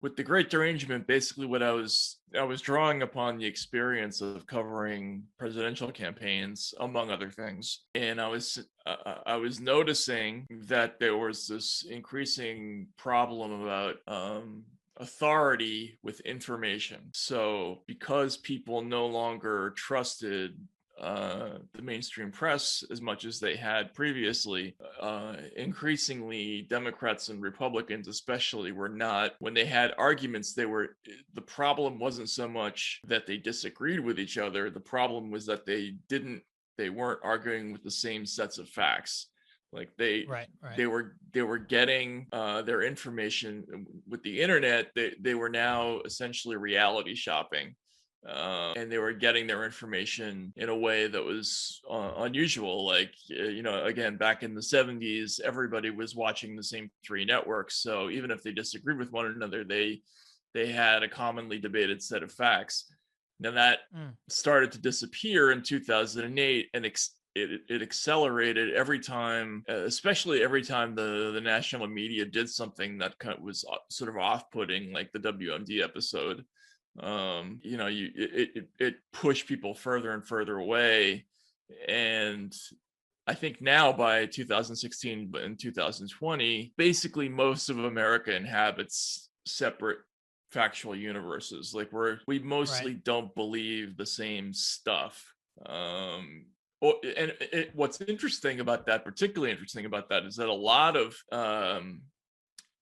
with the Great Derangement, basically what I was drawing upon the experience of covering presidential campaigns, among other things, and I was noticing that there was this increasing problem about authority with information. So because people no longer trusted the mainstream press as much as they had previously. Increasingly, Democrats and Republicans, especially, were not, when they had arguments, the problem wasn't so much that they disagreed with each other. The problem was that they weren't arguing with the same sets of facts. Like Right, right. they were getting their information with the internet. They were now essentially reality shopping, and they were getting their information in a way that was unusual. Like, again, back in the 70s, everybody was watching the same three networks. So even if they disagreed with one another, they had a commonly debated set of facts. Now that Mm, started to disappear in 2008, and it accelerated every time, especially every time the national media did something that kind of was sort of off-putting, like the WMD episode. It pushed people further and further away. And I think now by 2016, but in 2020, basically most of America inhabits separate factual universes. Like we right. mostly don't believe the same stuff. What's interesting about that, particularly interesting about that, is that a lot of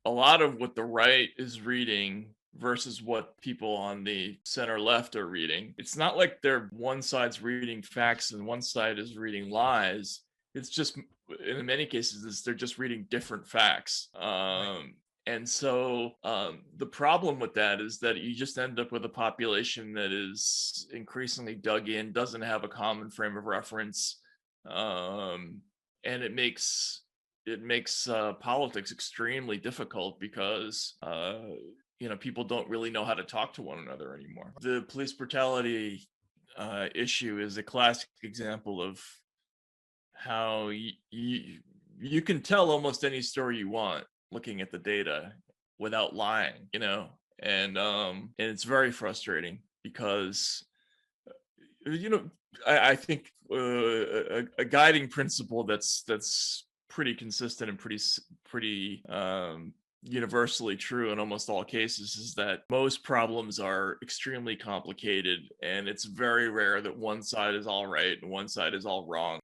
what the right is reading versus what people on the center left are reading. It's not like one side's reading facts and one side is reading lies. It's just, in many cases, they're just reading different facts. Right. And so the problem with that is that you just end up with a population that is increasingly dug in, doesn't have a common frame of reference, and it makes politics extremely difficult because people don't really know how to talk to one another anymore. The police brutality issue is a classic example of how you can tell almost any story you want looking at the data without lying, and it's very frustrating because you know I think a guiding principle that's pretty consistent and pretty universally true in almost all cases is that most problems are extremely complicated, and it's very rare that one side is all right and one side is all wrong.